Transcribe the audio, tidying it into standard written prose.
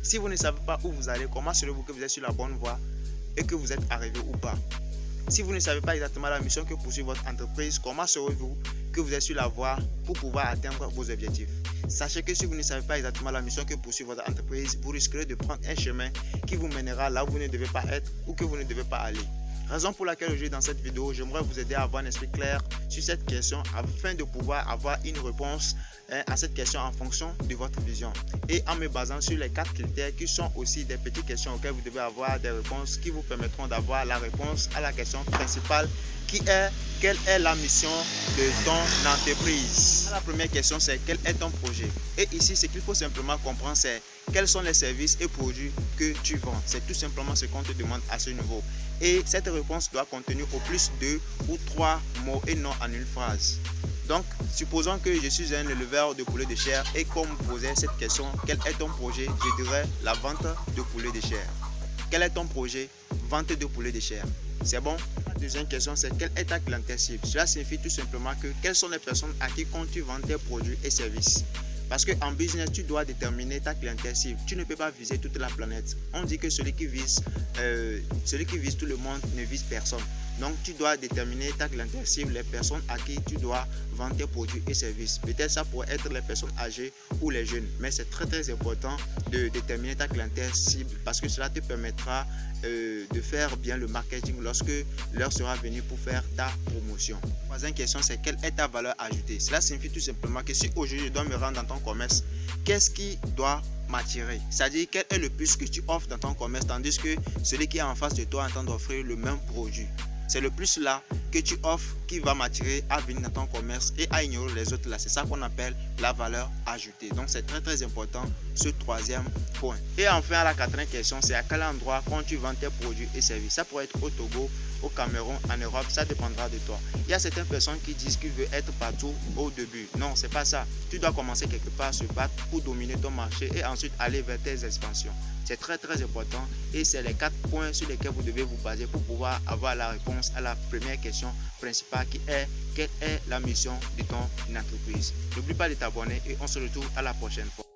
Si vous ne savez pas où vous allez, comment saurez-vous que vous êtes sur la bonne voie et que vous êtes arrivé ou pas? Si vous ne savez pas exactement la mission que poursuit votre entreprise, comment saurez-vous que vous êtes sur la voie pour pouvoir atteindre vos objectifs? Sachez que si vous ne savez pas exactement la mission que poursuit votre entreprise, vous risquerez de prendre un chemin qui vous mènera là où vous ne devez pas être ou que vous ne devez pas aller. Raison pour laquelle aujourd'hui dans cette vidéo, j'aimerais vous aider à avoir un esprit clair sur cette question afin de pouvoir avoir une réponse à cette question en fonction de votre vision et en me basant sur les 4 critères qui sont aussi des petites questions auxquelles vous devez avoir des réponses qui vous permettront d'avoir la réponse à la question principale qui est: quelle est la mission de ton entreprise? La première question, c'est quel est ton projet? Et ici, ce qu'il faut simplement comprendre, c'est quels sont les services et produits que tu vends. C'est tout simplement ce qu'on te demande à ce niveau. Et cette réponse doit contenir au plus 2 ou 3 mots et non en une phrase. Donc, supposons que je suis un éleveur de poulets de chair et qu'on me posait cette question: quel est ton projet? Je dirais la vente de poulets de chair. Quel est ton projet? Vente de poulets de chair. C'est bon? La deuxième question, c'est quelle est ta clientèle cible? Cela signifie tout simplement que quelles sont les personnes à qui comptes-tu vendre tes produits et services? Parce qu'en business, tu dois déterminer ta clientèle cible. Tu ne peux pas viser toute la planète. On dit que celui qui vise tout le monde ne vise personne. Donc, tu dois déterminer ta clientèle cible, les personnes à qui tu dois vendre tes produits et services. Peut-être ça pourrait être les personnes âgées ou les jeunes. Mais c'est très important de déterminer ta clientèle cible parce que cela te permettra de faire bien le marketing lorsque l'heure sera venue pour faire ta promotion. La troisième question, c'est quelle est ta valeur ajoutée? Cela signifie tout simplement que si aujourd'hui je dois me rendre dans ton commerce, qu'est-ce qui doit m'attirer? C'est-à-dire quel est le plus que tu offres dans ton commerce tandis que celui qui est en face de toi entend d'offrir le même produit. C'est le plus là que tu offres qui va m'attirer à venir dans ton commerce et à ignorer les autres là. C'est ça qu'on appelle la valeur ajoutée. Donc c'est très important ce troisième point. Et enfin la quatrième question, c'est à quel endroit comptes-tu vendre tes produits et services? Ça pourrait être au Togo, au Cameroun, en Europe, ça dépendra de toi. Il y a certaines personnes qui disent qu'ils veulent être partout au début. Non, c'est pas ça. Tu dois commencer quelque part, se battre pour dominer ton marché et ensuite aller vers tes expansions. C'est très important et c'est les 4 points sur lesquels vous devez vous baser pour pouvoir avoir la réponse à la première question principale qui est: quelle est la mission de ton entreprise? N'oublie pas de t'abonner et on se retrouve à la prochaine fois.